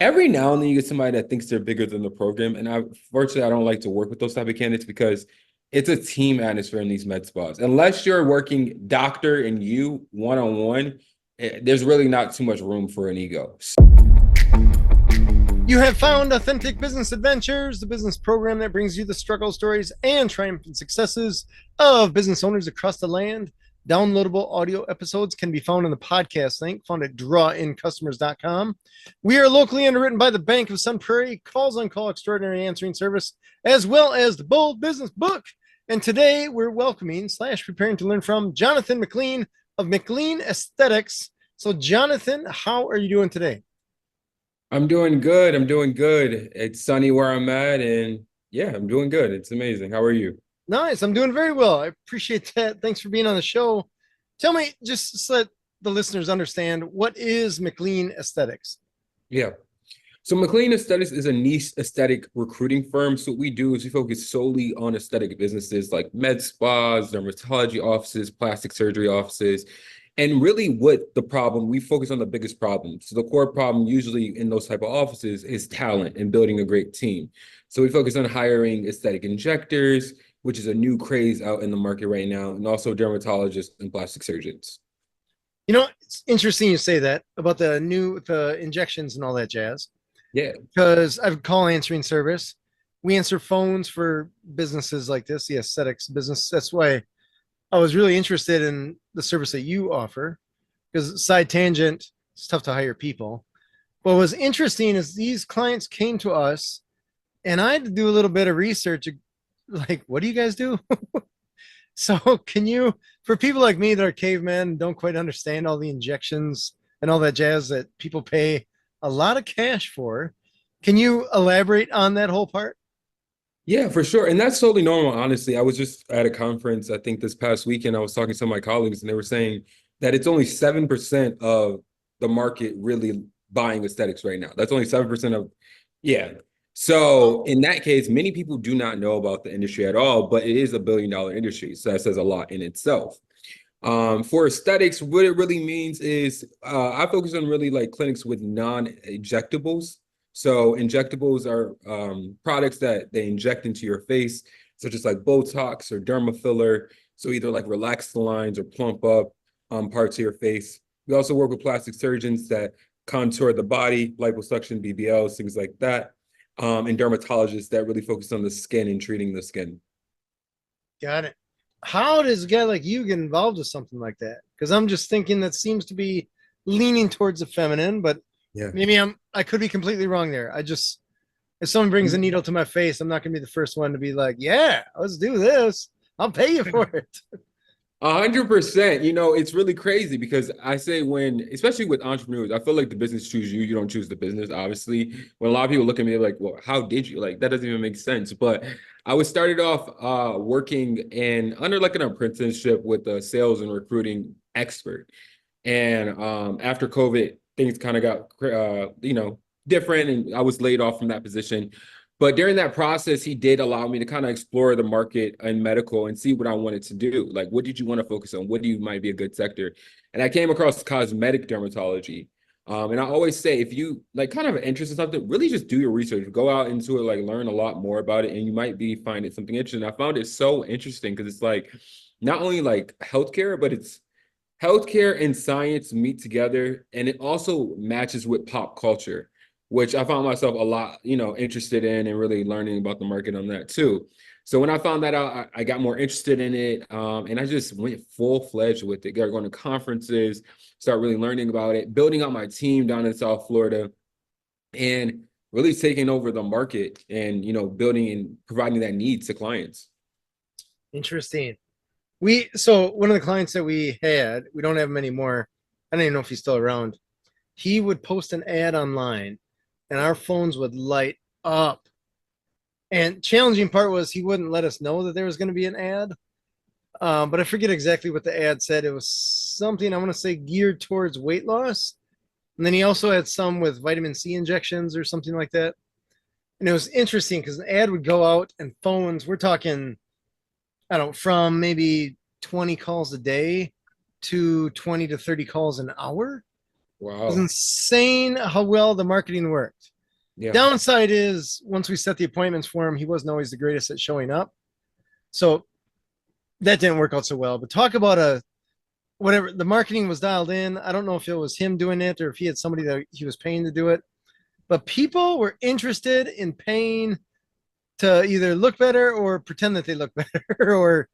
Every now and then you get somebody that thinks they're bigger than the program. And fortunately, I don't like to work with those type of candidates because it's a team atmosphere in these med spas. Unless you're working doctor and you one-on-one, there's really not too much room for an ego. You have found Authentic Business Adventures, the business program that brings you the struggle stories and triumphant successes of business owners across the land. Downloadable audio episodes can be found in the podcast link found at drawincustomers.com. We are locally underwritten by the Bank of Sun Prairie, calls on call extraordinary answering service, as well as the Bold Business Book. And today we're welcoming / preparing to learn from Jonathan McLean of McLean Aesthetics. So, Jonathan, how are you doing today? I'm doing good. I'm doing good. It's sunny where I'm at, and yeah, I'm doing good. It's amazing. How are you? Nice. I'm doing very well. I appreciate that. Thanks for being on the show. Tell me, just so that the listeners understand, what is McLean Aesthetics? Yeah. So McLean Aesthetics is a niche aesthetic recruiting firm. So what we do is we focus solely on aesthetic businesses like med spas, dermatology offices, plastic surgery offices. And really what the problem, we focus on the biggest problem. So the core problem usually in those type of offices is talent and building a great team. So we focus on hiring aesthetic injectors, which is a new craze out in the market right now, and also dermatologists and plastic surgeons. You know, it's interesting you say that about the injections and all that jazz, Yeah. because I have a call answering service. We answer phones for businesses like this, the aesthetics business. That's why I was really interested in the service that you offer, because side tangent, it's tough to hire people. What was interesting is these clients came to us and I had to do a little bit of research, like, what do you guys do? So can you, for people like me that are cavemen, don't quite understand all the injections and all that jazz that people pay a lot of cash for, can you elaborate on that whole part? Yeah, for sure. And that's totally normal, honestly. I was just at a conference, I think this past weekend, I was talking to some of my colleagues, and they were saying that it's only 7% of the market really buying aesthetics right now. That's only 7% of, yeah. So Oh, in that case, many people do not know about the industry at all, but it is a billion-dollar industry. So that says a lot in itself. For aesthetics, what it really means is I focus on really like clinics with non-injectables. So injectables are products that they inject into your face, such as like Botox or derma filler. So either like relax the lines or plump up parts of your face. We also work with plastic surgeons that contour the body, liposuction, BBLs, things like that. And dermatologists that really focus on the skin and treating the skin. got it. How does a guy like you get involved with something like that? Because I'm just thinking that seems to be leaning towards the feminine, but Yeah. maybe I could be completely wrong there. I just, if someone brings a needle to my face, I'm not going to be the first one to be like, yeah, let's do this. I'll pay you for it. 100%. You know, it's really crazy because I say when, especially with entrepreneurs, I feel like the business choose you. You don't choose the business, obviously. When a lot of people look at me like, well, how did you? Like, that doesn't even make sense. But I was started off working in under like an apprenticeship with a sales and recruiting expert. And after COVID, things kind of got, different. And I was laid off from that position. But during that process, he did allow me to kind of explore the market and medical and see what I wanted to do. Like, what did you want to focus on? What do you might be a good sector? And I came across cosmetic dermatology. And I always say, if you like kind of an interest in something, really just do your research, go out into it, like learn a lot more about it, and you might be find it something interesting. I found it so interesting because it's like not only like healthcare, but it's healthcare and science meet together, and it also matches with pop culture, which I found myself a lot, interested in and really learning about the market on that too. So when I found that out, I got more interested in it, and I just went full fledged with it. Got going to conferences, start really learning about it, building out my team down in South Florida, and really taking over the market and building and providing that need to clients. Interesting. So one of the clients that we had, we don't have him anymore. I don't even know if he's still around. He would post an ad online and our phones would light up. And challenging part was he wouldn't let us know that there was going to be an ad. But I forget exactly what the ad said. It was something I want to say geared towards weight loss. And then he also had some with vitamin C injections or something like that. And it was interesting because the ad would go out and phones, we're talking, I don't know, from maybe 20 calls a day to 20 to 30 calls an hour. It was Wow. insane how well the marketing worked. Yeah. Downside is once we set the appointments for him, he wasn't always the greatest at showing up. So that didn't work out so well. But talk about a whatever the marketing was dialed in. I don't know if it was him doing it or if he had somebody that he was paying to do it. But people were interested in paying to either look better or pretend that they look better or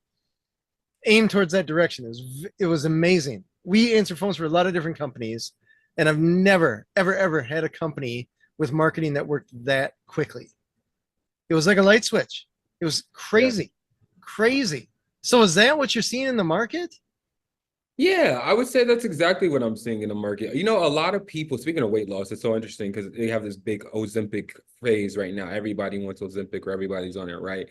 aim towards that direction. It was amazing. We answer phones for a lot of different companies, and I've never ever had a company with marketing that worked that quickly. It was like a light switch. It was Yeah. crazy, crazy. So is that what you're seeing in the market? Yeah, I would say that's exactly what I'm seeing in the market. You know, a lot of people, speaking of weight loss, it's so interesting because they have this big Ozempic phase right now. Everybody wants Ozempic or everybody's on it, right?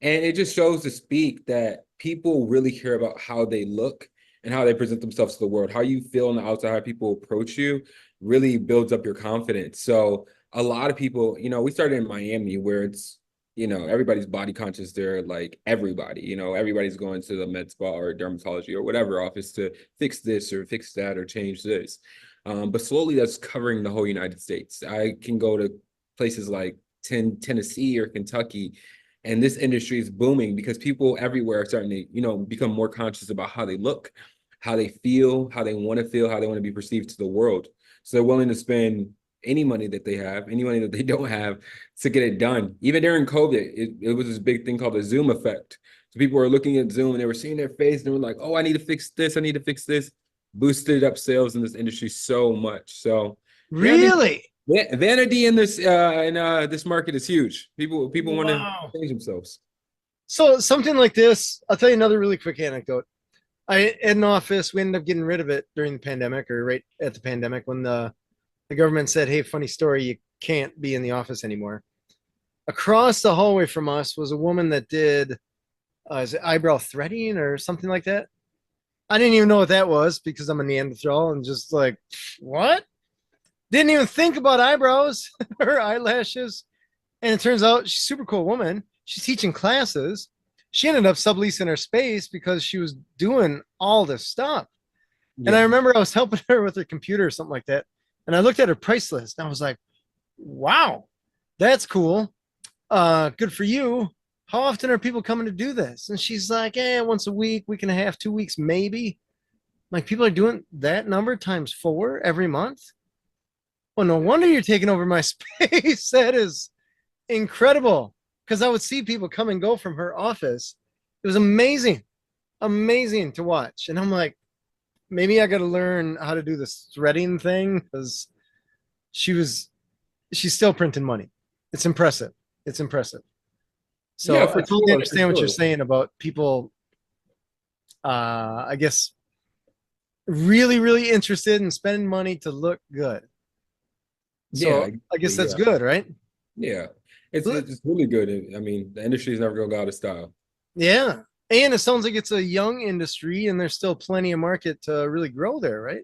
And it just shows to speak that people really care about how they look and how they present themselves to the world. How you feel on the outside, how people approach you really builds up your confidence. So a lot of people, you know, we started in Miami where it's, you know, everybody's body conscious there, like everybody, you know, everybody's going to the med spa or dermatology or whatever office to fix this or fix that or change this. But slowly that's covering the whole United States. I can go to places like Tennessee or Kentucky, and this industry is booming because people everywhere are starting to, you know, become more conscious about how they look, how they feel, how they want to feel, how they want to be perceived to the world. So they're willing to spend any money that they have, any money that they don't have to get it done. Even during COVID, it was this big thing called the Zoom effect. So people were looking at Zoom and they were seeing their face and they were like, oh, I need to fix this. I need to fix this. Boosted up sales in this industry so much. So yeah, I think Really? vanity in this market is huge. People want to Wow. change themselves. So something like this, I'll tell you another really quick anecdote. I had an office. We ended up getting rid of it during the pandemic, or right at the pandemic, when the government said, "Hey, funny story, you can't be in the office anymore." Across the hallway from us was a woman that did is it eyebrow threading or something like that. I didn't even know what that was because I'm a Neanderthal and just like, what? Didn't even think about eyebrows or eyelashes. And it turns out she's a super cool woman. She's teaching classes. She ended up subleasing her space because she was doing all this stuff. And I Yeah. remember I was helping her with her computer or something like that. And I looked at her price list and I was like, wow, that's cool. Good for you. How often are people coming to do this? And she's like, once a week and a half, 2 weeks, maybe. Like people are doing that number times four every month. Well, no wonder you're taking over my space. That is incredible. Because I would see people come and go from her office. It was amazing, amazing to watch. And I'm like, maybe I got to learn how to do this threading thing because she was, she's still printing money. It's impressive. It's impressive. Yeah, So I for totally sure, for understand what you're sure. saying about people, I guess, really interested in spending money to look good. Yeah, So I guess exactly. that's Yeah, good, right? yeah. It's really good. I mean, the industry is never gonna go out of style. Yeah. And it sounds like it's a young industry and there's still plenty of market to really grow there, right?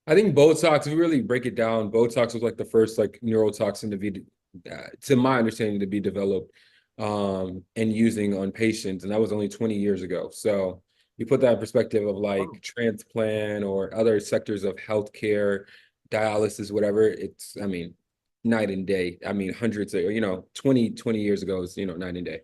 I think Botox, if we really break it down, Botox was like the first like neurotoxin to my understanding, to be developed and using on patients, and that was only 20 years ago. So you put that in perspective of Wow. like transplant or other sectors of healthcare, dialysis, whatever. It's, I mean, night and day. I mean, hundreds of, you know, 20 years ago is, you know, night and day.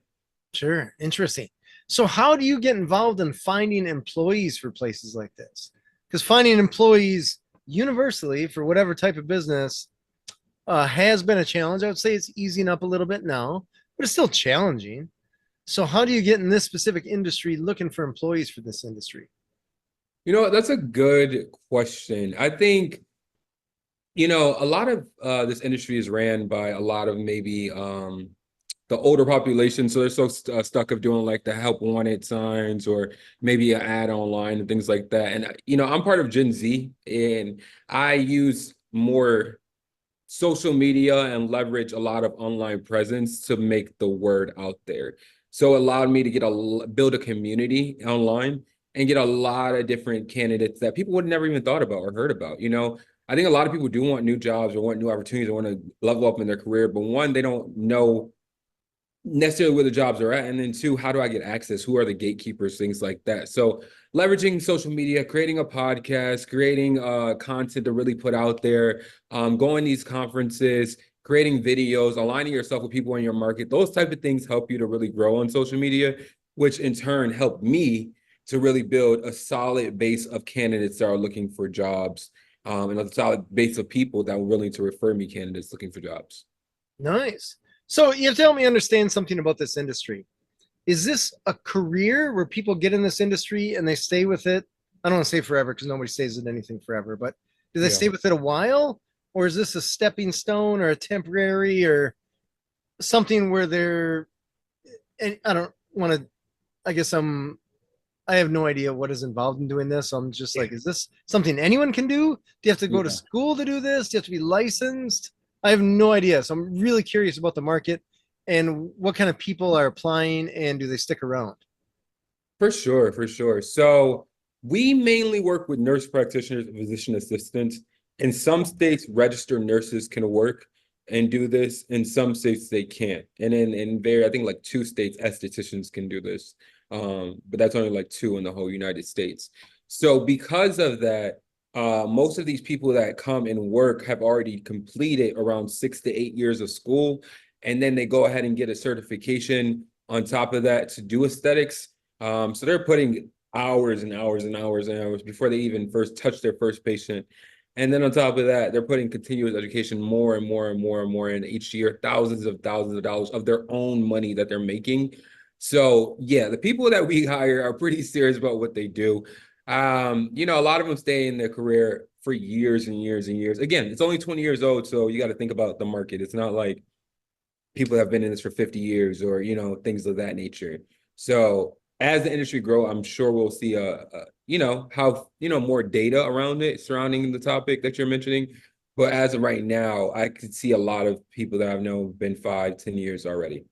Sure. Interesting. So how do you get involved in finding employees for places like this? Because finding employees universally for whatever type of business has been a challenge. I would say it's easing up a little bit now, but it's still challenging. So how do you get in this specific industry looking for employees for this industry? You know, that's a good question. I think, you know, a lot of this industry is ran by a lot of maybe the older population, so they're so stuck of doing like the help wanted signs or maybe an ad online and things like that. And you know, I'm part of Gen Z, and I use more social media and leverage a lot of online presence to make the word out there. So it allowed me to build a community online and get a lot of different candidates that people would never even thought about or heard about. You know, I think a lot of people do want new jobs or want new opportunities or want to level up in their career, but one, they don't know necessarily where the jobs are at, and then two, how do I get access? Who are the gatekeepers? Things like that. So leveraging social media, creating a podcast, creating content to really put out there, going to these conferences, creating videos, aligning yourself with people in your market. Those type of things help you to really grow on social media, which in turn help me to really build a solid base of candidates that are looking for jobs, and a solid base of people that are willing to refer me candidates looking for jobs. Nice. So you have to help me understand something about this industry. Is this a career where people get in this industry and they stay with it? I don't want to say forever because nobody stays in anything forever, but do they Yeah. stay with it a while? Or is this a stepping stone or a temporary or something where they're, and I don't want to, I guess I have no idea what is involved in doing this. So I'm just like, is this something anyone can do? Do you have to go to Yeah. school to do this? Do you have to be licensed? I have no idea. So I'm really curious about the market and what kind of people are applying and do they stick around? For sure, for sure. So we mainly work with nurse practitioners and physician assistants. In some states, registered nurses can work and do this. In some states, they can't. And in very, I think like two states, estheticians can do this. But that's only like two in the whole United States. So because of that, most of these people that come and work have already completed around 6 to 8 years of school, and then they go ahead and get a certification on top of that to do aesthetics. So they're putting hours and hours and hours and hours before they even first touch their first patient. And then on top of that, they're putting continuous education more and more and more and more in each year, thousands of dollars of their own money that they're making. So yeah, the people that we hire are pretty serious about what they do. A lot of them stay in their career for years and years and years. Again, it's only 20 years old, so you got to think about the market. It's not like people have been in this for 50 years or things of that nature. So as the industry grow, I'm sure we'll see how more data around it surrounding the topic that you're mentioning. But as of right now, I could see a lot of people that I've known been 5, 10 years already.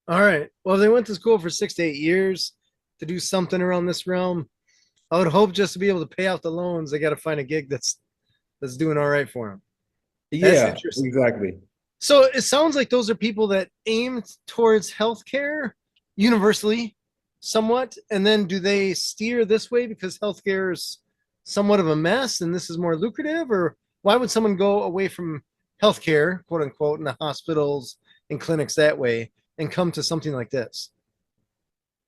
All right. Well, they went to school for 6 to 8 years to do something around this realm. I would hope just to be able to pay off the loans, they got to find a gig that's doing all right for them. That's Yeah, interesting. exactly. So it sounds like those are people that aim towards healthcare universally, somewhat, and then do they steer this way because healthcare is somewhat of a mess and this is more lucrative, or why would someone go away from healthcare, quote unquote, in the hospitals and clinics that way and come to something like this?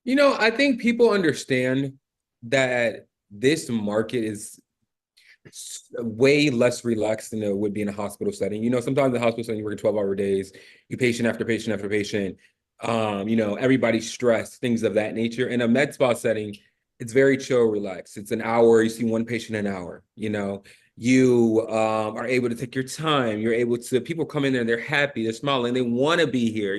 I think people understand that this market is way less relaxed than it would be in a hospital setting. Sometimes in the hospital setting, you work 12-hour days, you patient after patient after patient. Everybody's stressed, things of that nature. In a med spa setting, it's very chill, relaxed. It's an hour, you see one patient an hour. You are able to take your time. You're able to, people come in there and they're happy, they're smiling, they want to be here.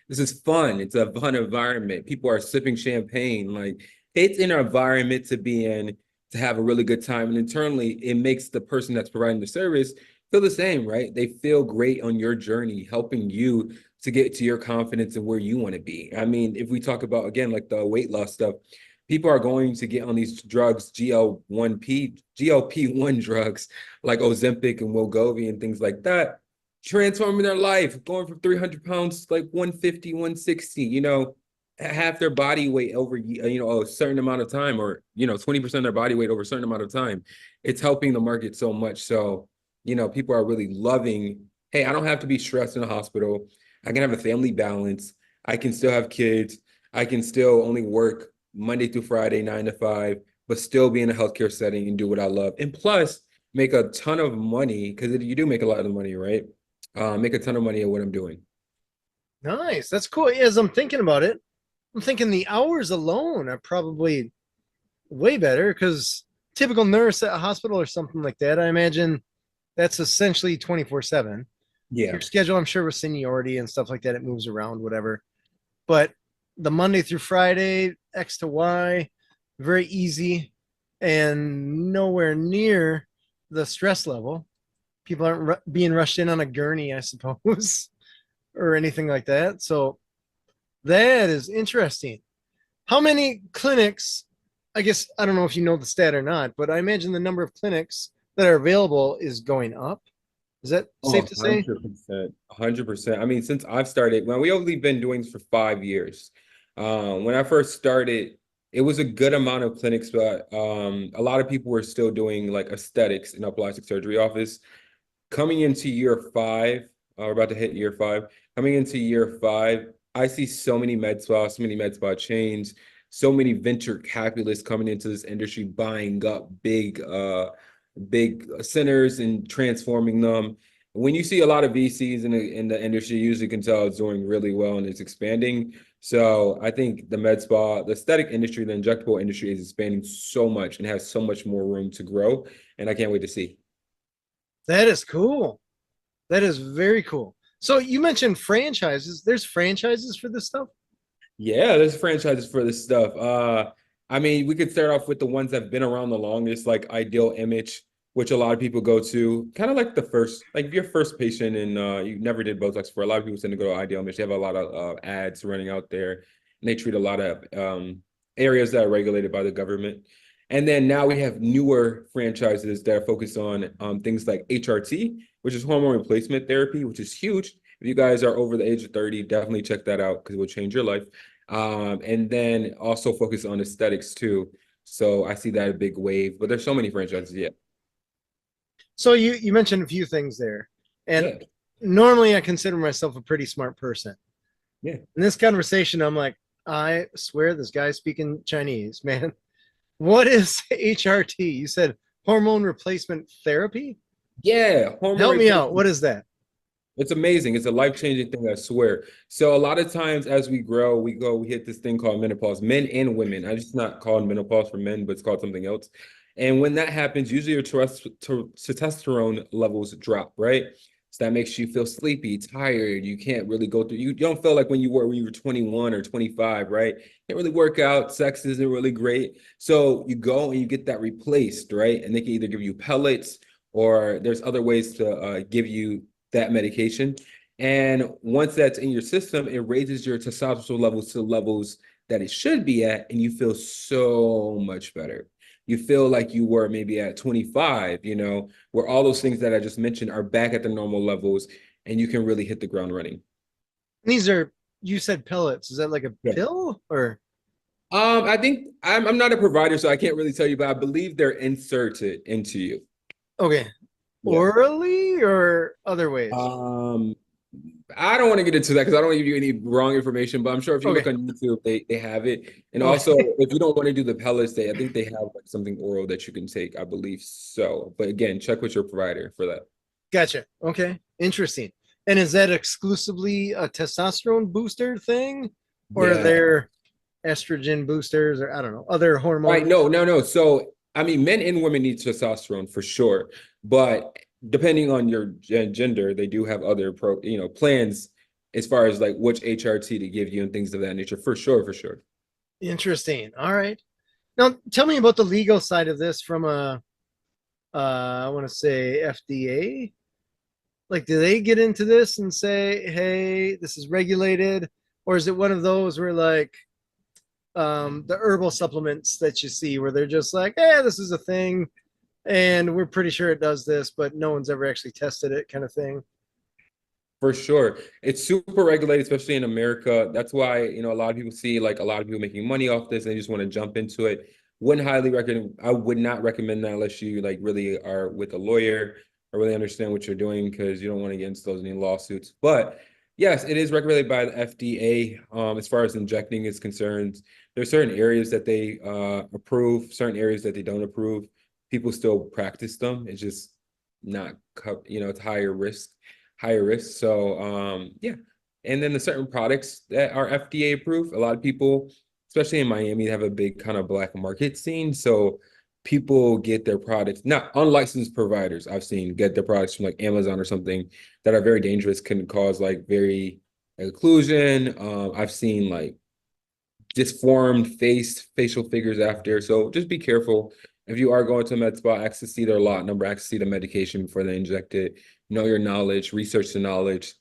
This is fun. It's a fun environment. People are sipping champagne. Like, it's an environment to be in, to have a really good time. And internally, it makes the person that's providing the service feel the same, right? They feel great on your journey, helping you to get to your confidence and where you want to be. I mean, if we talk about, again, like the weight loss stuff, people are going to get on these drugs, GLP-1 drugs like Ozempic and Wegovy and things like that, transforming their life, going from 300 pounds to like 150, 160, half their body weight over a certain amount of time, or 20% of their body weight over a certain amount of time. It's helping the market so much. So people are really loving, hey, I don't have to be stressed in a hospital. I can have a family balance. I can still have kids. I can still only work Monday through Friday, 9 to 5, but still be in a healthcare setting and do what I love, and plus make a ton of money, because you do make a lot of money, right? Make a ton of money at what I'm doing. Nice. That's cool. As I'm thinking about it, I'm thinking the hours alone are probably way better because typical nurse at a hospital or something like that, I imagine that's essentially 24/7. Yeah. Your schedule, I'm sure, with seniority and stuff like that, it moves around, whatever. But the Monday through Friday, X to Y, very easy and nowhere near the stress level. People aren't being rushed in on a gurney, I suppose, or anything like that. So that is interesting. How many clinics? I guess I don't know if you know the stat or not, but I imagine the number of clinics that are available is going up. Is that safe Oh, to say? 100%. 100%. I mean, since I've started, well, we only been doing this for 5 years. When I first started, it was a good amount of clinics, but a lot of people were still doing like aesthetics in a plastic surgery office. Coming into year five, we're about to hit year five. Coming into year five, I see so many med spa chains, so many venture capitalists coming into this industry, buying up big centers and transforming them. When you see a lot of VCs in the industry, you usually can tell it's doing really well and it's expanding. So I think the med spa, the aesthetic industry, the injectable industry is expanding so much and has so much more room to grow. And I can't wait to see. That is cool. That is very cool. So you mentioned franchises. There's franchises for this stuff? Yeah, there's franchises for this stuff. I mean, we could start off with the ones that have been around the longest, like Ideal Image, which a lot of people go to. Kind of like the first, like if you're first patient and you never did Botox for a lot of people tend to go to Ideal Image. They have a lot of ads running out there, and they treat a lot of areas that are regulated by the government. And then now we have newer franchises that are focused on things like HRT, which is hormone replacement therapy, which is huge. If you guys are over the age of 30, definitely check that out because it will change your life. And then also focus on aesthetics too. So I see that a big wave, but there's so many franchises. Yeah. So you mentioned a few things there. And Yeah. normally I consider myself a pretty smart person. Yeah. In this conversation, I'm like, I swear this guy's speaking Chinese, man. What is HRT? You said hormone replacement therapy? Yeah. Hormone Help me out. replacement. What is that? It's amazing. It's a life-changing thing, I swear. So a lot of times as we grow, we hit this thing called menopause, men and women. I just not called menopause for men, but it's called something else. And when that happens, usually your testosterone levels drop, right? So that makes you feel sleepy, tired. You can't really go through, you don't feel like when you were 21 or 25, right? Can't really work out. Sex isn't really great. So you go and you get that replaced, right? And they can either give you pellets or there's other ways to give you that medication. And once that's in your system, it raises your testosterone levels to the levels that it should be at, and you feel so much better. You feel like you were maybe at 25, where all those things that I just mentioned are back at the normal levels, and you can really hit the ground running. These are, you said pellets. Is that like a Yeah. pill or? I think I'm not a provider, so I can't really tell you, but I believe they're inserted into you. Okay. Yeah. Orally or other ways? Um, I don't want to get into that because I don't want to give you any wrong information, but I'm sure if you look Okay. on YouTube, they have it. And also, Okay. if you don't want to do the pellets, I think they have like something oral that you can take. I believe so. But again, check with your provider for that. Gotcha. Okay. Interesting. And is that exclusively a testosterone booster thing? Or are Yeah. there estrogen boosters or I don't know, other hormone? Right. No, no, no. So, I mean, men and women need testosterone for sure, but depending on your gender, they do have other plans as far as like which HRT to give you and things of that nature. For sure, for sure. Interesting. All right. Now tell me about the legal side of this from a I want to say FDA. Like, do they get into this and say, hey, this is regulated? Or is it one of those where like the herbal supplements that you see where they're just like, hey, this is a thing and we're pretty sure it does this, but no one's ever actually tested it kind of thing? For sure. It's super regulated, especially in America. That's why, a lot of people see like a lot of people making money off this and they just want to jump into it. Wouldn't highly recommend, I would not recommend that unless you like really are with a lawyer or really understand what you're doing because you don't want to get into those any lawsuits. But yes, it is regulated by the FDA. As far as injecting is concerned, there's certain areas that they approve, certain areas that they don't approve. People still practice them. It's just not, it's higher risk. So yeah. And then the certain products that are FDA approved, a lot of people, especially in Miami, have a big kind of black market scene. So people get their products, not unlicensed providers, I've seen get their products from like Amazon or something that are very dangerous, can cause like very occlusion. I've seen like disformed facial figures after. So just be careful. If you are going to a med spa, ask to see their lot number, ask to see the medication before they inject it. Know your knowledge, research the knowledge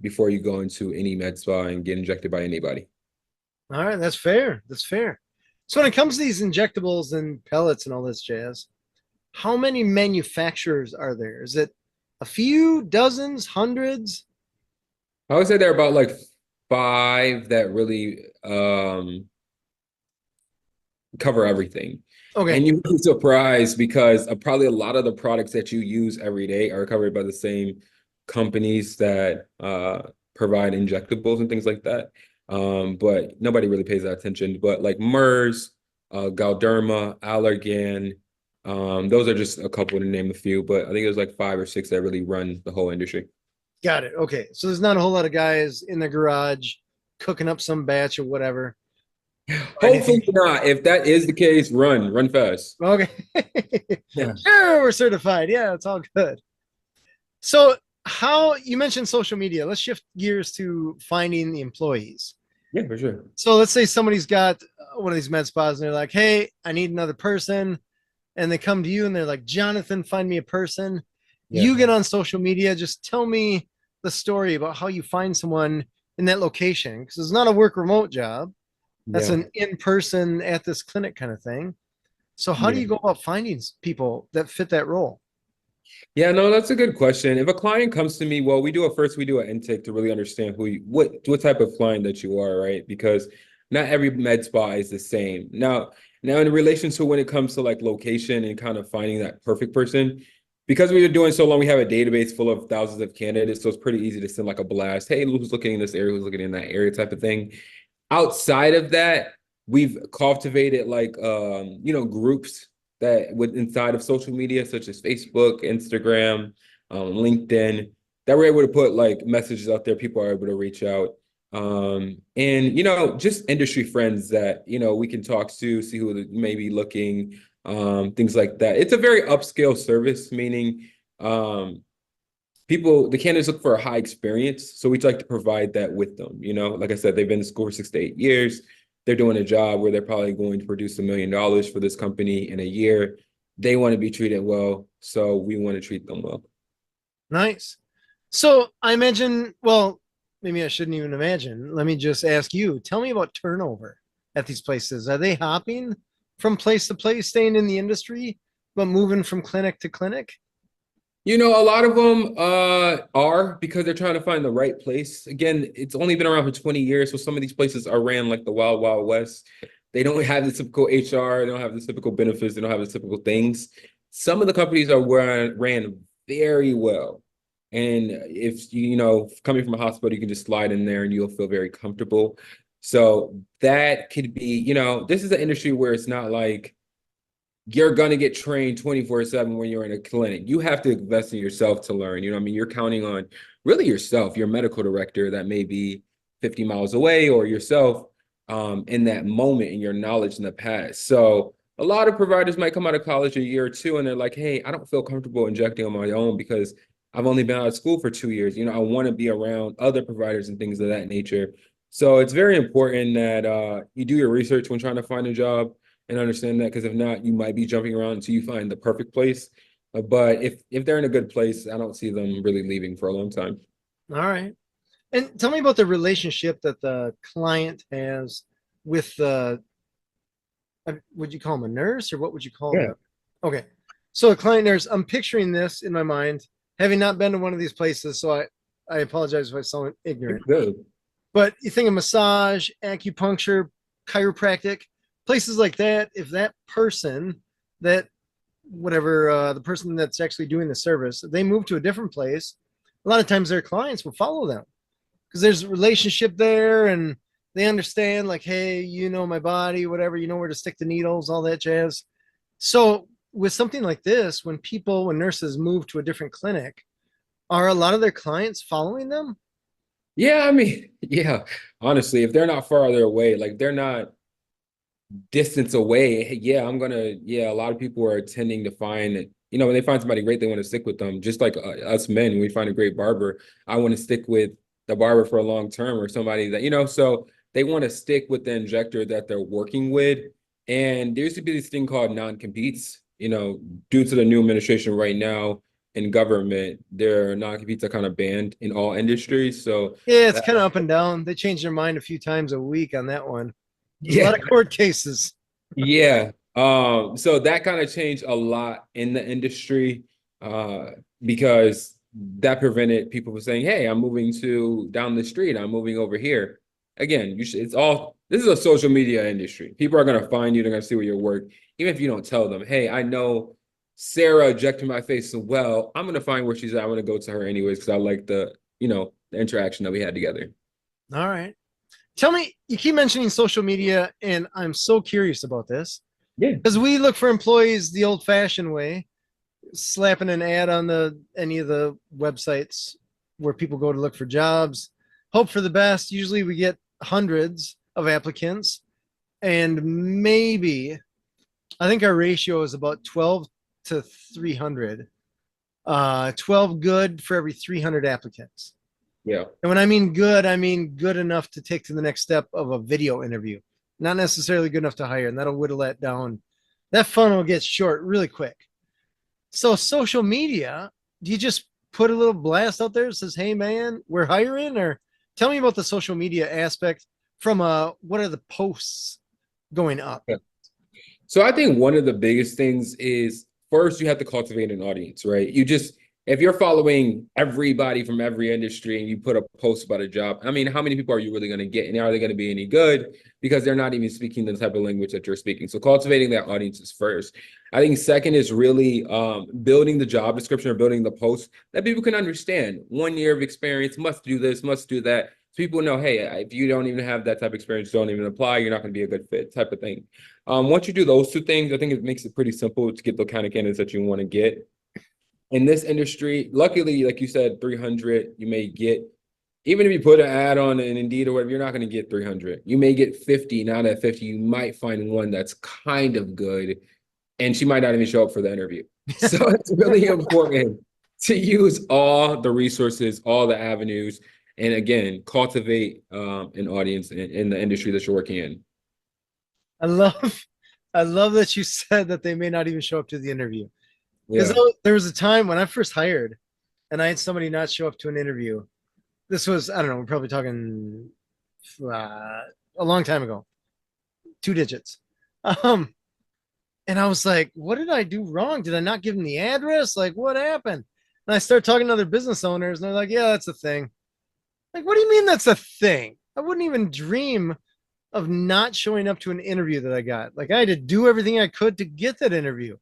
before you go into any med spa and get injected by anybody. All right, that's fair. That's fair. So when it comes to these injectables and pellets and all this jazz, how many manufacturers are there? Is it A few, dozens, hundreds? I would say there are about like five that really cover everything. Okay, And you'd be surprised because probably a lot of the products that you use every day are covered by the same companies that provide injectables and things like that. But nobody really pays that attention. But like MERS, Galderma, Allergan, those are just a couple to name a few. But I think there's like five or six that really run the whole industry. got it. Okay, so there's not a whole lot of guys in the garage cooking up some batch of whatever or anything. Hopefully not. If that is the case, run fast. Okay. Yeah. Sure, we're certified. Yeah, it's all good. So, how you mentioned social media? Let's shift gears to finding the employees. Yeah, for sure. So, let's say somebody's got one of these med spas and they're like, "Hey, I need another person," and they come to you and they're like, "Jonathan, find me a person." Yeah. You get on social media. Just tell me the story about how you find someone in that location because it's not a work remote job. That's Yeah. an in person at this clinic kind of thing. So, how do Yeah. you go about finding people that fit that role? Yeah, no, that's a good question. If a client comes to me, well, we do an intake to really understand what type of client that you are, right? Because not every med spa is the same. Now in relation to when it comes to like location and kind of finding that perfect person, because we are doing so long, we have a database full of thousands of candidates, so it's pretty easy to send like a blast. Hey, who's looking in this area? Who's looking in that area? Type of thing. Outside of that, we've cultivated like groups that with inside of social media such as Facebook, Instagram, LinkedIn, that we're able to put like messages out there. People are able to reach out. And just industry friends that we can talk to, see who may be looking, things like that. It's a very upscale service, meaning the candidates look for a high experience. So we'd like to provide that with them. Like I said, they've been in school for 6 to 8 years. They're doing a job where they're probably going to produce $1 million for this company in a year. They want to be treated well. So we want to treat them well. Nice. So I imagine, well, maybe I shouldn't even imagine. Let me just ask you, tell me about turnover at these places. Are they hopping from place to place, staying in the industry, but moving from clinic to clinic? A lot of them are because they're trying to find the right place. Again, it's only been around for 20 years, so some of these places are ran like the Wild Wild West. They don't have the typical HR, they don't have the typical benefits, they don't have the typical things. Some of the companies are ran very well. And if coming from a hospital, you can just slide in there and you'll feel very comfortable. So that could be, this is an industry where it's not like you're going to get trained 24/7 when you're in a clinic. You have to invest in yourself to learn. I mean, you're counting on really yourself, your medical director that may be 50 miles away, or yourself in that moment and your knowledge in the past. So a lot of providers might come out of college a year or two and they're like, hey, I don't feel comfortable injecting on my own because I've only been out of school for 2 years. I want to be around other providers and things of that nature. So it's very important that you do your research when trying to find a job and understand that, because if not, you might be jumping around until you find the perfect place. But if they're in a good place, I don't see them really leaving for a long time. All right. And tell me about the relationship that the client has with the, would you call them a nurse or what would you call Yeah. them? Okay. So a client nurse, I'm picturing this in my mind, having not been to one of these places. So I apologize if I sound ignorant. Good. But you think of massage, acupuncture, chiropractic, places like that. If that person, that whatever the person that's actually doing the service, they move to a different place, a lot of times their clients will follow them because there's a relationship there and they understand, like, hey, my body, whatever, where to stick the needles, all that jazz. So with something like this, when nurses move to a different clinic, are a lot of their clients following them? Yeah, I mean, yeah. Honestly, if they're not farther away, like they're not distance away, yeah, a lot of people are tending to find, when they find somebody great, they want to stick with them. Just like us men, when we find a great barber, I want to stick with the barber for a long term, or somebody that, so they want to stick with the injector that they're working with. And there used to be this thing called non-competes, due to the new administration right now in government, their non-competes are kind of banned in all industries. So Yeah, it's that, kind of up and down. They change their mind a few times a week on that one. There's a lot yeah. of court cases. Yeah. So that kind of changed a lot in the industry, because that prevented people from saying, hey, I'm moving to down the street, I'm moving over here. Again, you should, it's all, this is a social media industry. People are going to find you, they're going to see where you work. Even if you don't tell them, hey, I know Sarah ejected my face so well, I'm going to find where she's at. I'm going to go to her anyways because I like the interaction that we had together. All right. Tell me, you keep mentioning social media, and I'm so curious about this Yeah. because we look for employees the old-fashioned way, slapping an ad on any of the websites where people go to look for jobs, hope for the best. Usually, we get hundreds of applicants, and maybe I think our ratio is about 12 to 300. 12 good for every 300 applicants. Yeah. And when I mean good, I mean good enough to take to the next step of a video interview, not necessarily good enough to hire. And that'll whittle that down. That funnel gets short really quick. So, social media, do you just put a little blast out there that says, hey, man, we're hiring? Or tell me about the social media aspect from what are the posts going up? Yeah. So I think one of the biggest things is first you have to cultivate an audience, right? If you're following everybody from every industry and you put a post about a job, I mean, how many people are you really going to get? And are they going to be any good? Because they're not even speaking the type of language that you're speaking. So cultivating that audience is first. I think second is really building the job description or building the post that people can understand. 1 year of experience, must do this, must do that. So people know, hey, if you don't even have that type of experience, don't even apply, you're not going to be a good fit type of thing. Once you do those two things, I think it makes it pretty simple to get the kind of candidates that you want to get. In this industry, luckily, like you said, 300, you may get, even if you put an ad on an Indeed or whatever, you're not going to get 300. You may get 50. Now that 50, you might find one that's kind of good, and she might not even show up for the interview. So it's really important to use all the resources, all the avenues, and again, cultivate an audience in the industry that you're working in. I love, I love that you said that they may not even show up to the interview. Because Yeah. there was a time when I first hired and I had somebody not show up to an interview. This was, I don't know, we're probably talking a long time ago, 2 digits. Um, and I was like, what did I do wrong? Did I not give them the address? Like, what happened? And I started talking to other business owners, and they're like, yeah, that's a thing. Like, what do you mean that's a thing? I wouldn't even dream of not showing up to an interview that I got. Like, I had to do everything I could to get that interview.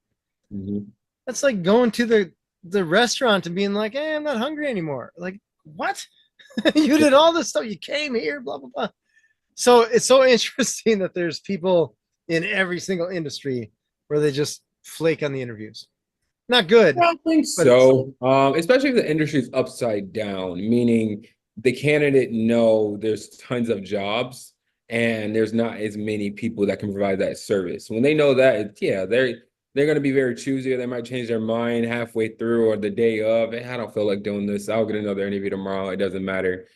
Mhm. That's like going to the restaurant and being like, hey, I'm not hungry anymore. Like, what? You did all this stuff. You came here, blah, blah, blah. So it's so interesting that there's people in every single industry where they just flake on the interviews. Not good, I don't think but it's so. Especially if the industry is upside down, meaning the candidate know there's tons of jobs and there's not as many people that can provide that service. When they know that, yeah, they're going to be very choosy. Or they might change their mind halfway through or the day of. Hey, I don't feel like doing this. I'll get another interview tomorrow. It doesn't matter.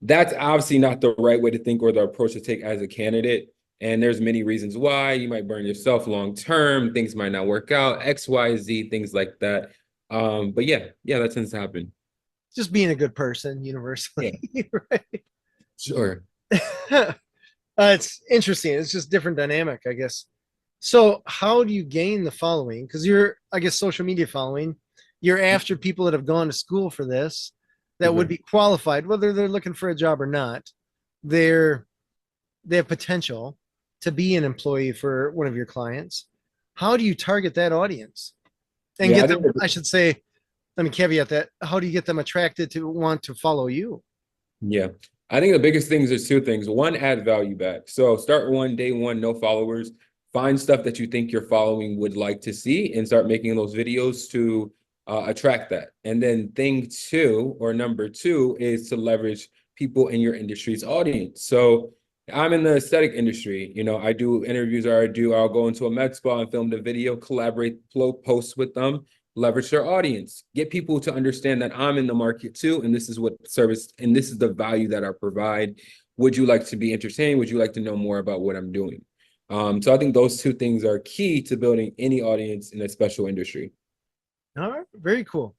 That's obviously not the right way to think or the approach to take as a candidate. And there's many reasons why. You might burn yourself long term, things might not work out, X, Y, Z, things like that. But yeah, that tends to happen. just being a good person Yeah, universally, right? sure. It's interesting. It's just different dynamic, I guess. So, how do you gain the following? Because you're, I guess, social media following. You're after people that have gone to school for this, that would Okay. be qualified, whether they're looking for a job or not. They're they have potential to be an employee for one of your clients. How do you target that audience and Yeah, I get them? think I should say, let me caveat that. How do you get them attracted to want to follow you? yeah. I think the biggest things is two things. One, add value back. So start day one, no followers. Find stuff that you think your following would like to see and start making those videos to attract that. And then thing two, or number two, is to leverage people in your industry's audience. So I'm in the aesthetic industry. I do interviews or I'll go into a med spa and film the video, collaborate, posts with them, leverage their audience, get people to understand that I'm in the market too, and this is what service and this is the value that I provide. Would you like to be entertained? Would you like to know more about what I'm doing? So I think those two things are key to building any audience in a special industry. All right, very cool.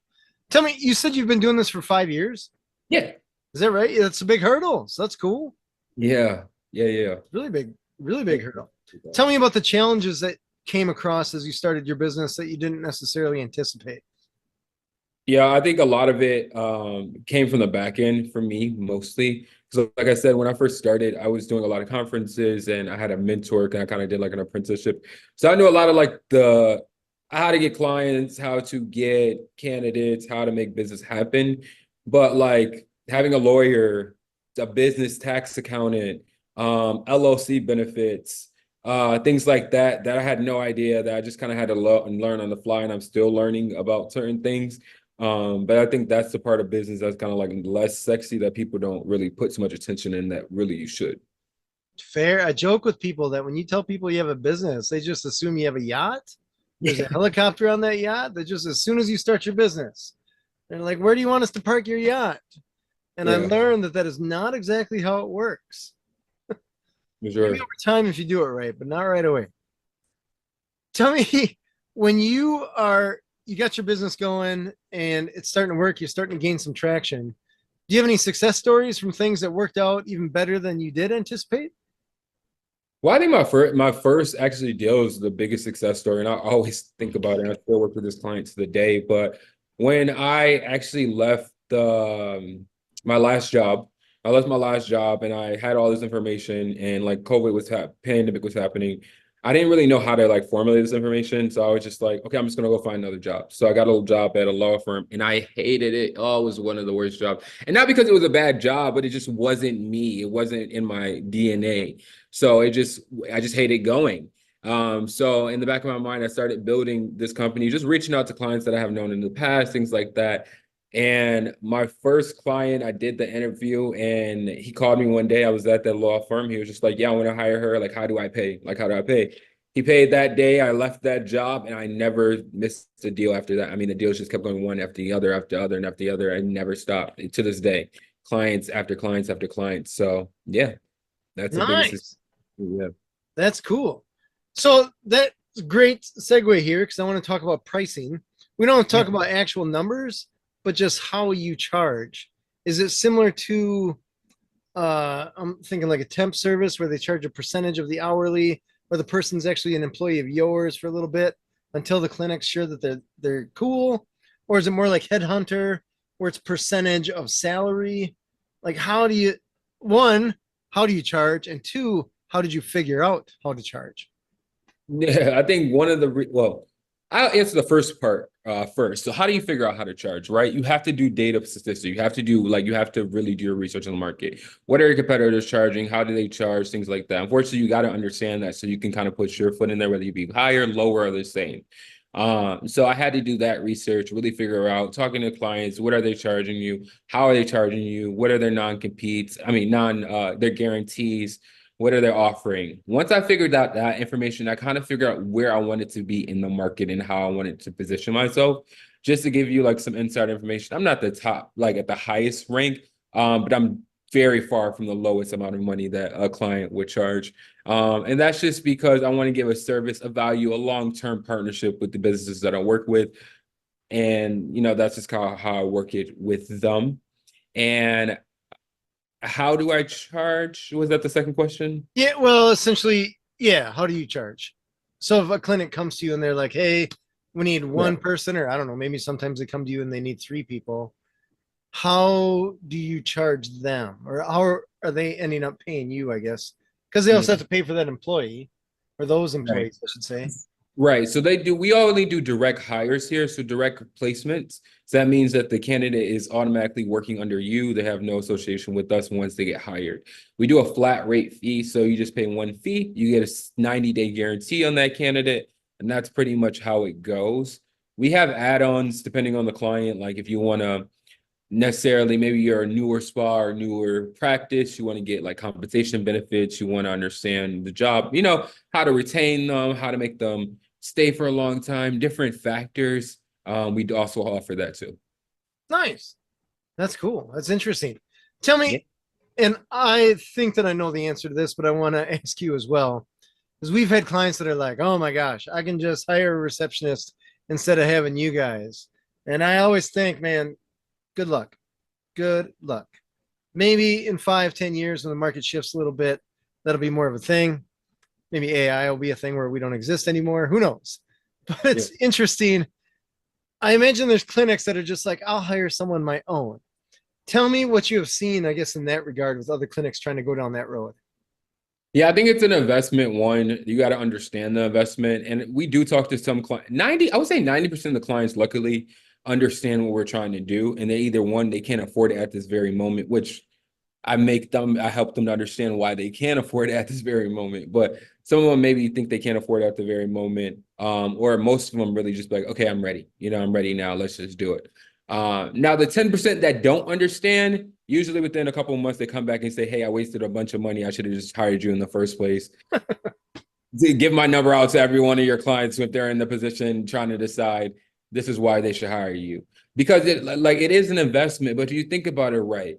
Tell me, you said you've been doing this for 5 years. Yeah, Is that right? Yeah, that's a big hurdle. So that's cool. yeah, yeah. Really big hurdle. Tell me about the challenges that came across as you started your business that you didn't necessarily anticipate. Yeah, I think a lot of it came from the back end for me mostly. So, like I said, when I first started, I was doing a lot of conferences and I had a mentor and I kind of did like an apprenticeship. So I knew a lot of like the how to get clients, how to get candidates, how to make business happen. But like having a lawyer, a business tax accountant, LLC benefits, things like that, that I had no idea that I just kind of had to learn on the fly, and I'm still learning about certain things. But I think that's the part of business that's kind of like less sexy that people don't really put so much attention in that really you should. Fair. I joke with people that when you tell people you have a business, they just assume you have a yacht. There's a helicopter on that yacht. That just as soon as you start your business, they're like, "Where do you want us to park your yacht?" And I Yeah, learned that that is not exactly how it works. for Maybe sure. over time if you do it right, but not right away. Tell me, when you got your business going and it's starting to work, you're starting to gain some traction. Do you have any success stories from things that worked out even better than you did anticipate? Well, I think my first actually deal is the biggest success story, and I always think about it. And I still work with this client to the day. But when I actually left my last job, I left my last job, and I had all this information, and like COVID was pandemic was happening. I didn't really know how to like formulate this information, so I was just like, okay, I'm just gonna go find another job. So I got a little job at a law firm, and I hated it. Oh, it was one of the worst jobs, and not because it was a bad job, but it just wasn't me. It wasn't in my DNA. So I just hated going. So in the back of my mind, I started building this company, just reaching out to clients that I have known in the past, things like that. And my first client, I did the interview and he called me one day. I was at that law firm. He was just like, yeah, I want to hire her. Like, how do I pay? Like, how do I pay? He paid that day. I left that job and I never missed a deal after that. I mean, the deals just kept going one after the other, after the other, and after the other. I never stopped to this day. Clients after clients after clients. So yeah, that's the biggest. Nice. Yeah. That's cool. So that's a great segue here because I want to talk about pricing. We don't talk Yeah. about actual numbers, but just how you charge. Is it similar to I'm thinking like a temp service where they charge a percentage of the hourly, or the person's actually an employee of yours for a little bit until the clinic's sure that they're cool? Or is it more like headhunter where it's percentage of salary? Like how do you one, how do you charge? And two, how did you figure out how to charge? Yeah, I think one of the well, I'll answer the first part first. So how do you figure out how to charge, right? You have to do data statistics. You have to do like you have to really do your research on the market. What are your competitors charging? How do they charge? Things like that. Unfortunately, you got to understand that so you can kind of put your foot in there, whether you be higher, lower, or the same. So I had to do that research, really figure out, talking to clients, what are they charging you? How are they charging you? What are their non-competes? I mean, their guarantees. What are they offering? Once I figured out that information, I kind of figured out where I wanted to be in the market and how I wanted to position myself. Just to give you like some inside information, I'm not the top, like at the highest rank, but I'm very far from the lowest amount of money that a client would charge. And that's just because I want to give a service, a value, a long-term partnership with the businesses that I work with. And, that's just how I work it with them. And how do I charge? Was that the second question? Yeah, well, essentially, yeah. How do you charge? So if a clinic comes to you and they're like, "Hey, we need Yeah. one person," or I don't know, maybe sometimes they come to you and they need three people. How do you charge them, or how are they ending up paying you? I guess because they also have Mm, to pay for that employee or those right. employees, I should say. Right. So we only do direct hires here. So direct placements. So that means that the candidate is automatically working under you. They have no association with us once they get hired. We do a flat rate fee. So you just pay one fee. You get a 90-day guarantee on that candidate. And that's pretty much how it goes. We have add-ons depending on the client. Like if you want to necessarily, maybe you're a newer spa or newer practice, you want to get like compensation benefits, you want to understand the job, how to retain them, how to make them stay for a long time, different factors. We also offer that too. Nice. That's cool. That's interesting. Tell Yeah. me, and I think that I know the answer to this, but I want to ask you as well. Because we've had clients that are like, "Oh my gosh, I can just hire a receptionist instead of having you guys." And I always think, man, good luck. Good luck. Maybe in 5, 10 years when the market shifts a little bit, that'll be more of a thing. Maybe AI will be a thing where we don't exist anymore. Who knows? But Yeah. it's interesting. I imagine there's clinics that are just like, I'll hire someone my own. Tell me what you have seen, I guess, in that regard with other clinics trying to go down that road. Yeah, I think it's an investment. One, you got to understand the investment. And we do talk to some clients. 90, I would say 90% of the clients luckily understand what we're trying to do. And they either one, they can't afford it at this very moment, which I help them to understand why they can't afford it at this very moment. But some of them maybe think they can't afford it at the very moment. Or most of them really just be like, okay, I'm ready. I'm ready now. Let's just do it. Now the 10% that don't understand, usually within a couple of months, they come back and say, hey, I wasted a bunch of money. I should have just hired you in the first place. Give my number out to every one of your clients if they're in the position trying to decide this is why they should hire you. Because it is an investment, but you think about it right,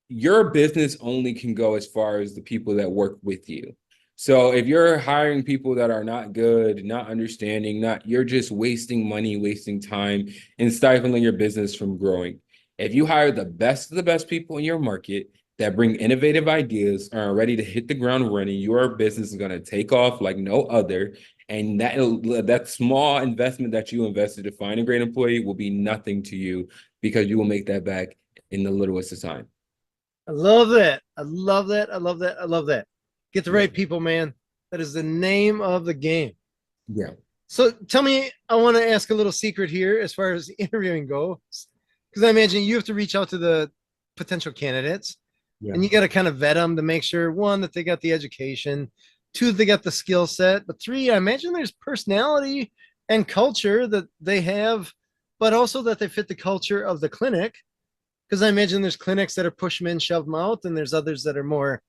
your business only can go as far as the people that work with you. So if you're hiring people that are not good, not understanding, you're just wasting money, wasting time, and stifling your business from growing. If you hire the best of the best people in your market that bring innovative ideas, are ready to hit the ground running, your business is going to take off like no other. And that small investment that you invested to find a great employee will be nothing to you because you will make that back in the littlest of time. I love that. I love that. I love that. I love that. Get the Yeah. right people, man. That is the name of the game. Yeah. So tell me, I want to ask a little secret here as far as interviewing goes, because I imagine you have to reach out to the potential candidates Yeah. and you got to kind of vet them to make sure, one, that they got the education, two, that they got the skill set, but three, I imagine there's personality and culture that they have, but also that they fit the culture of the clinic. Because I imagine there's clinics that are push them in, shove them out, and there's others that are more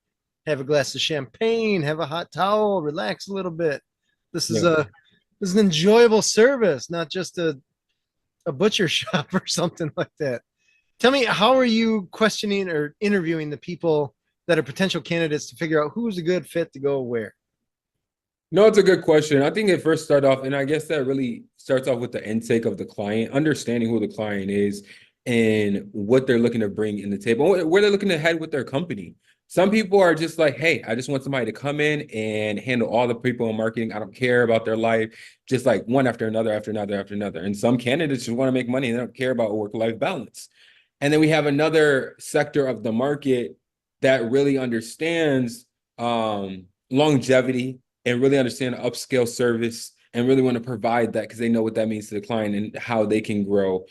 have a glass of champagne, have a hot towel, relax a little bit. This is Yeah. a this is an enjoyable service, not just a butcher shop or something like that. Tell me, how are you questioning or interviewing the people that are potential candidates to figure out who's a good fit to go where? No, it's a good question. I think it first start off, and I guess that really starts off with the intake of the client, understanding who the client is and what they're looking to bring in the table, where they're looking to head with their company. Some people are just like, hey, I just want somebody to come in and handle all the people in marketing. I don't care about their life, just like one after another, after another, after another. And some candidates just want to make money and they don't care about work-life balance. And then we have another sector of the market that really understands longevity and really understand upscale service and really want to provide that because they know what that means to the client and how they can grow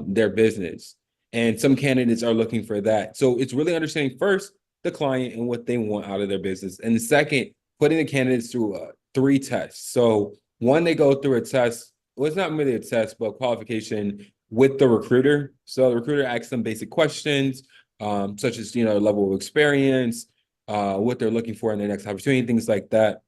their business. And some candidates are looking for that. So it's really understanding first the client and what they want out of their business. And the second, putting the candidates through three tests. So one, they go through a test. Well, it's not really a test, but qualification with the recruiter. So the recruiter asks them basic questions, such as, level of experience, what they're looking for in their next opportunity, things like that.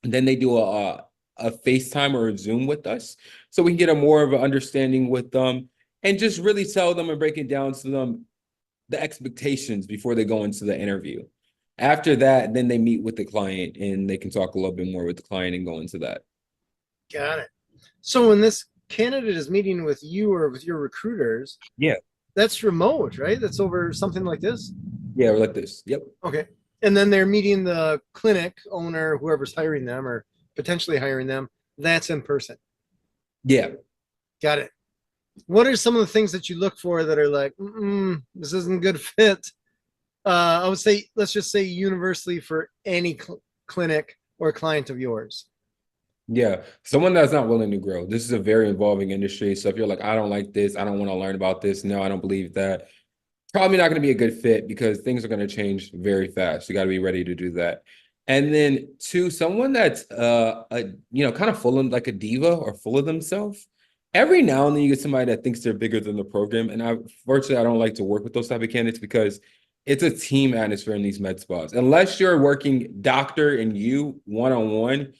And then they do a FaceTime or a Zoom with us, so we can get a more of an understanding with them and just really tell them and break it down to them the expectations before they go into the interview. After that, then they meet with the client and they can talk a little bit more with the client and go into that. Got it. So when this candidate is meeting with you or with your recruiters, Yeah. that's remote, right? That's over something like this. Yeah, like this. Yep. Okay. And then they're meeting the clinic owner, whoever's hiring them or potentially hiring them. That's in person. Yeah. Got it. What are some of the things that you look for that are like, this isn't a good fit? I would say, let's just say universally for any clinic or client of yours. Yeah, someone that's not willing to grow. This is a very involving industry. So if you're like, I don't like this, I don't want to learn about this. No, I don't believe that. Probably not going to be a good fit because things are going to change very fast. You got to be ready to do that. And then two, someone that's kind of full of like a diva or full of themselves. Every now and then you get somebody that thinks they're bigger than the program. And I don't like to work with those type of candidates because it's a team atmosphere in these med spas. Unless you're working doctor and you one-on-one,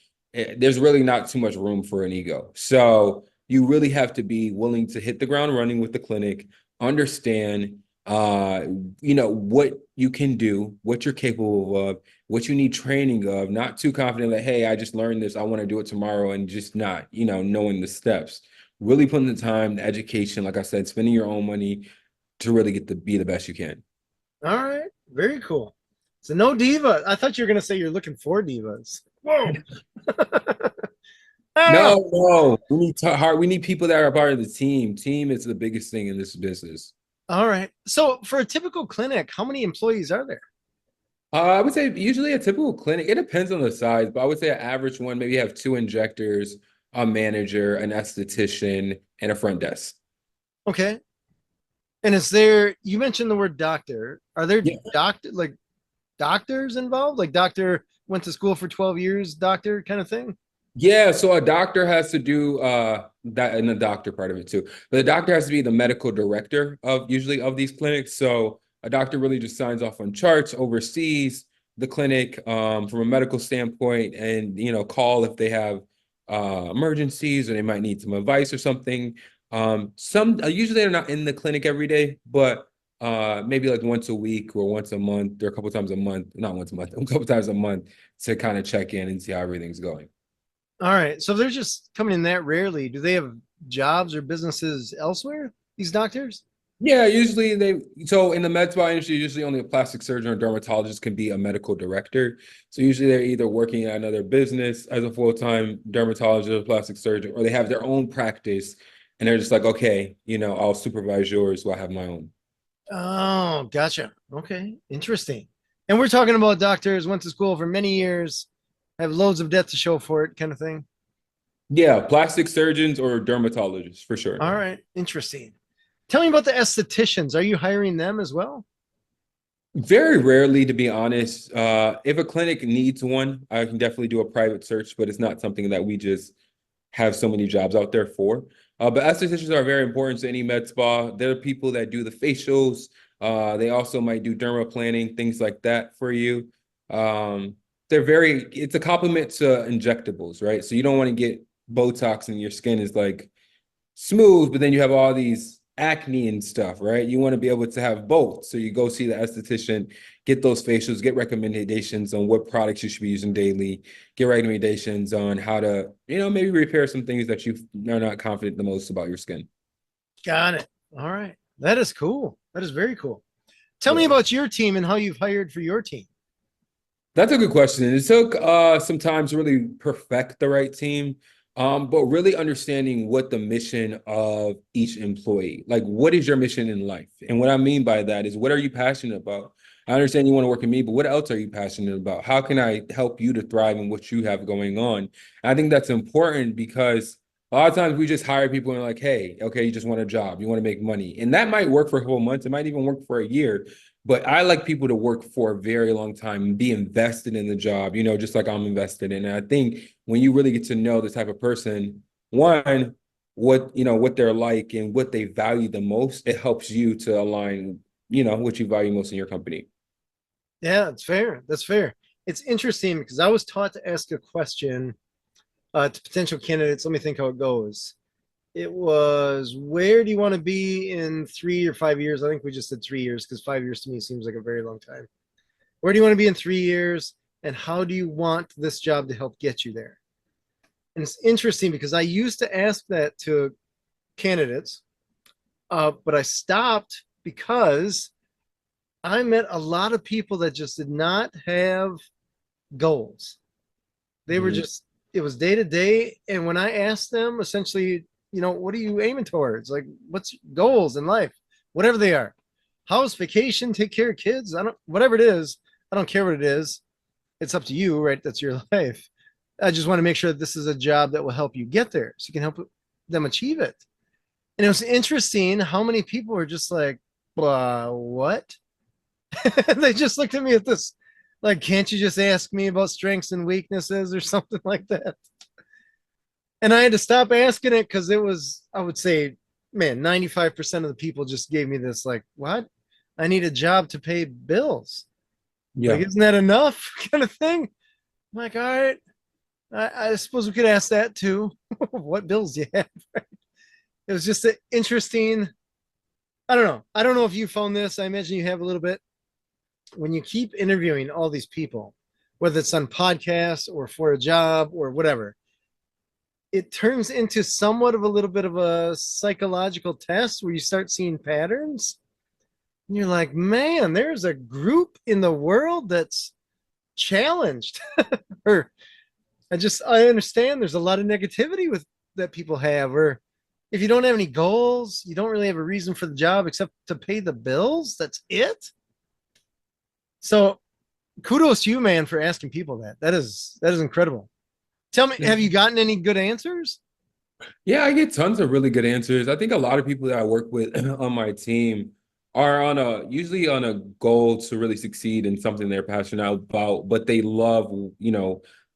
there's really not too much room for an ego. So you really have to be willing to hit the ground running with the clinic, understand what you can do, what you're capable of, what you need training of, not too confident that, hey, I just learned this, I want to do it tomorrow, and just not, knowing the steps. Really putting the time, the education, like I said, spending your own money to really get to be the best you can. All right. Very cool. So no diva. I thought you were going to say you're looking for divas. Whoa. Ah, No, we need we need people that are part of the team. Team is the biggest thing in this business. all right. So for a typical clinic, how many employees are there? I would say usually a typical clinic, it depends on the size, but I would say an average one, maybe have two injectors, a manager, an esthetician, and a front desk. Okay. And is there, you mentioned the word doctor. Are there doctors involved? Like doctor went to school for 12 years, doctor kind of thing? Yeah, so a doctor has to do that and the doctor part of it too. But the doctor has to be the medical director of usually of these clinics. So a doctor really just signs off on charts, oversees the clinic from a medical standpoint and call if they have emergencies or they might need some advice or something. Some usually they're not in the clinic every day, but maybe like once a week or once a month or a couple times a month, not once a month, a couple times a month to kind of check in and see how everything's going. All right. So if they're just coming in that rarely, do they have jobs or businesses elsewhere? These doctors? Yeah, usually so in the med spa industry, usually only a plastic surgeon or dermatologist can be a medical director. So usually they're either working at another business as a full-time dermatologist or plastic surgeon, or they have their own practice and they're just like, okay, I'll supervise yours while I have my own. Oh, gotcha. Okay. Interesting. And we're talking about doctors went to school for many years, have loads of debt to show for it, kind of thing. Yeah, plastic surgeons or dermatologists for sure. All right. Interesting. Tell me about the estheticians. Are you hiring them as well? Very rarely, to be honest. If a clinic needs one, I can definitely do a private search, but it's not something that we just have so many jobs out there for. But estheticians are very important to any med spa. They're people that do the facials. They also might do derma planning, things like that for you. Um, it's a complement to injectables, right? So you don't want to get Botox and your skin is like smooth, but then you have all these acne and stuff, right? You want to be able to have both. So you go see the esthetician, get those facials, get recommendations on what products you should be using daily, get recommendations on how to, maybe repair some things that you are not confident the most about your skin. Got it. All right. That is cool. That is very cool. Tell me Yeah. about your team and how you've hired for your team. That's a good question. It took some time to really perfect the right team, but really understanding what the mission of each employee, like what is your mission in life? And what I mean by that is what are you passionate about? I understand you want to work with me, but what else are you passionate about? How can I help you to thrive in what you have going on? And I think that's important because a lot of times we just hire people and like, hey, okay, you just want a job, you want to make money. And that might work for a couple of months, it might even work for a year. But I like people to work for a very long time and be invested in the job, just like I'm invested in. And I think when you really get to know the type of person, one, what they're like and what they value the most, it helps you to align, what you value most in your company. Yeah, it's fair. That's fair. It's interesting because I was taught to ask a question to potential candidates. Let me think how it goes. It was, where do you want to be in 3 or 5 years? I think we just said 3 years because 5 years to me seems like a very long time. Where do you want to be in 3 years? And how do you want this job to help get you there? And it's interesting because I used to ask that to candidates, but I stopped because I met a lot of people that just did not have goals. They were Mhm. just, it was day to day. And when I asked them essentially, what are you aiming towards? Like, what's goals in life? Whatever they are. House, vacation, take care of kids. I don't, whatever it is, I don't care what it is. It's up to you, right? That's your life. I just want to make sure that this is a job that will help you get there so you can help them achieve it. And it was interesting how many people were just like, what? They just looked at me at this, like, can't you just ask me about strengths and weaknesses or something like that? And I had to stop asking it because it was, I would say, man, 95% of the people just gave me this, like, what? I need a job to pay bills. Like, Yeah. isn't that enough kind of thing? I'm like, all right, I suppose we could ask that too. What bills do you have? It was just an interesting, I don't know. I don't know if you found this. I imagine you have a little bit. When you keep interviewing all these people, whether it's on podcasts or for a job or whatever, it turns into somewhat of a little bit of a psychological test where you start seeing patterns. And you're like, man, there's a group in the world that's challenged or I understand there's a lot of negativity with that people have, or if you don't have any goals, you don't really have a reason for the job except to pay the bills. That's it. So kudos to you, man, for asking people that. That is incredible. Tell me, have you gotten any good answers? Yeah, I get tons of really good answers. I think a lot of people that I work with on my team are usually on a goal to really succeed in something they're passionate about, but they love,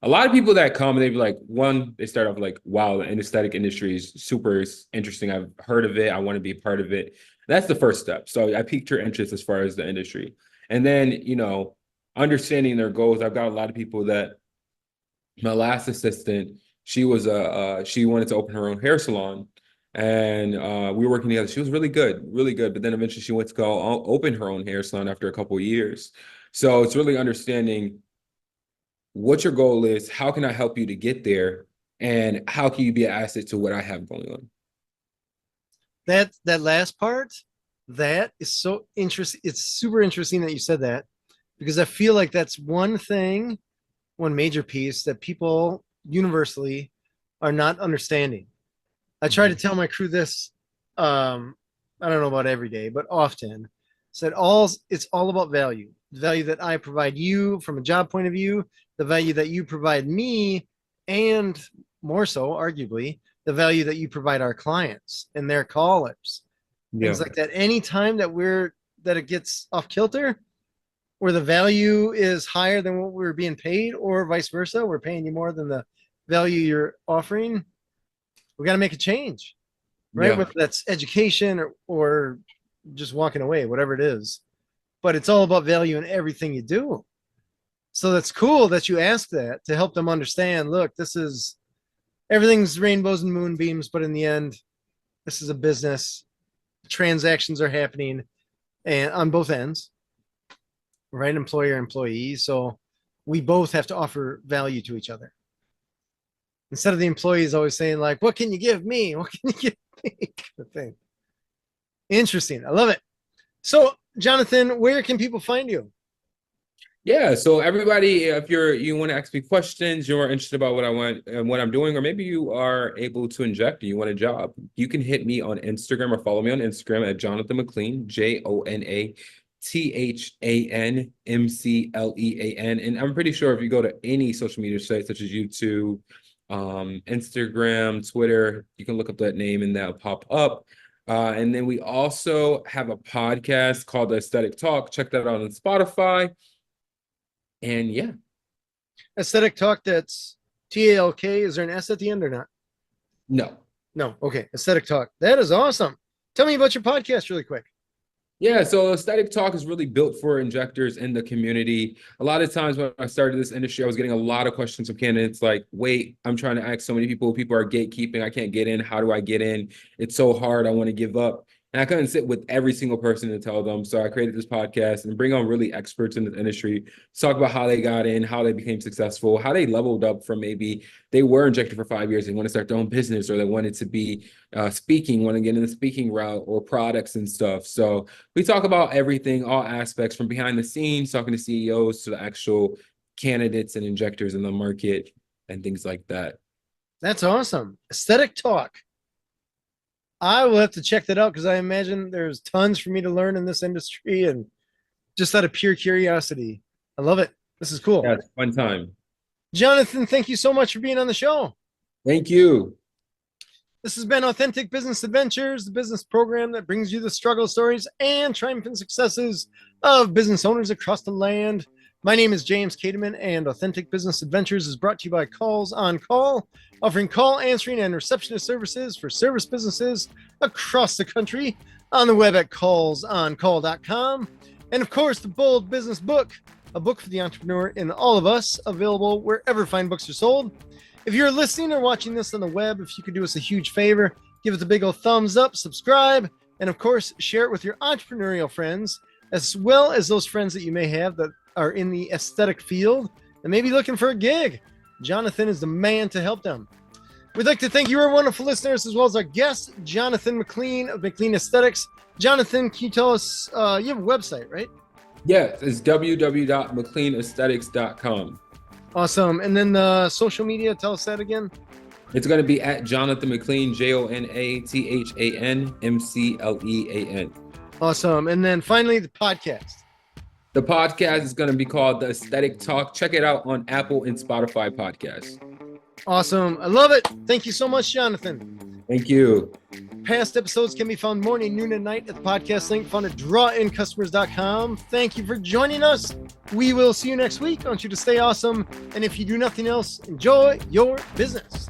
a lot of people that come, they be like, one, they start off like, wow, the aesthetic industry is super interesting. I've heard of it. I want to be a part of it. That's the first step. So I piqued your interest as far as the industry. And then, understanding their goals. I've got a lot of people that my last assistant, she wanted to open her own hair salon, and we were working together. She was really good, really good. But then eventually she went to go open her own hair salon after a couple of years. So it's really understanding what your goal is, how can I help you to get there, and how can you be an asset to what I have going on. That last part, that is so interesting. It's super interesting that you said that because I feel like that's one major piece that people universally are not understanding. I try to tell my crew this, I don't know about every day, but often said it's all about value. The value that I provide you from a job point of view, the value that you provide me, and more so, arguably, the value that you provide our clients and their callers. Yeah. Things like that. Anytime that it gets off kilter, where the value is higher than what we're being paid, or vice versa, we're paying you more than the value you're offering, we got to make a change, right? Yeah. Whether that's education or just walking away, whatever it is. But it's all about value in everything you do. So that's cool that you ask that to help them understand, look, everything's rainbows and moonbeams, but in the end, this is a business. Transactions are happening and on both ends, right? Employer, employee. So we both have to offer value to each other. Instead of the employees always saying like, what can you give me? What can you give me? Kind of thing. Interesting. I love it. So Jonathan, where can people find you? Yeah, so everybody, if you want to ask me questions, you're interested about what I want and what I'm doing, or maybe you are able to inject and you want a job, you can hit me on Instagram or follow me on Instagram at Jonathan McLean, JonathanMcLean. And I'm pretty sure if you go to any social media site such as YouTube, Instagram, Twitter, you can look up that name and that'll pop up. And then we also have a podcast called The Aesthetic Talk. Check that out on Spotify. And yeah. Aesthetic Talk, that's TALK. Is there an S at the end or not? No. No. Okay. Aesthetic Talk. That is awesome. Tell me about your podcast really quick. Yeah, so Aesthetic Talk is really built for injectors in the community. A lot of times when I started this industry, I was getting a lot of questions from candidates like, wait, I'm trying to ask so many people. People are gatekeeping. I can't get in. How do I get in? It's so hard. I want to give up. And I couldn't sit with every single person and tell them. So I created this podcast and bring on really experts in the industry to talk about how they got in, how they became successful, how they leveled up from maybe they were injected for 5 years and want to start their own business, or they wanted to be speaking, want to get in the speaking route, or products and stuff. So we talk about everything, all aspects from behind the scenes, talking to CEOs to the actual candidates and injectors in the market and things like that. That's awesome. Aesthetic Talk. I will have to check that out because I imagine there's tons for me to learn in this industry and just out of pure curiosity. I love it. This is cool. Yeah, it's a fun time. Jonathan, thank you so much for being on the show. Thank you. This has been Authentic Business Adventures, the business program that brings you the struggle stories and triumphant successes of business owners across the land. My name is James Kateman, and Authentic Business Adventures is brought to you by Calls on Call, offering call answering and receptionist services for service businesses across the country, on the web at callsoncall.com. And of course, the Bold Business Book, a book for the entrepreneur in all of us, available wherever fine books are sold. If you're listening or watching this on the web, if you could do us a huge favor, give it a big old thumbs up, subscribe, and of course, share it with your entrepreneurial friends, as well as those friends that you may have that are in the aesthetic field and maybe looking for a gig. Jonathan is the man to help them. We'd like to thank you, our wonderful listeners, as well as our guest, Jonathan McLean of McLean Aesthetics. Jonathan, can you tell us, you have a website, right? Yeah, it's www.mcleanaesthetics.com. Awesome. And then the social media, tell us that again. It's going to be at Jonathan McLean, JonathanMclean. Awesome. And then finally, the podcast. The podcast is going to be called The Aesthetic Talk. Check it out on Apple and Spotify podcasts. Awesome. I love it. Thank you so much, Jonathan. Thank you. Past episodes can be found morning, noon, and night at the podcast link found at drawincustomers.com. Thank you for joining us. We will see you next week. I want you to stay awesome. And if you do nothing else, enjoy your business.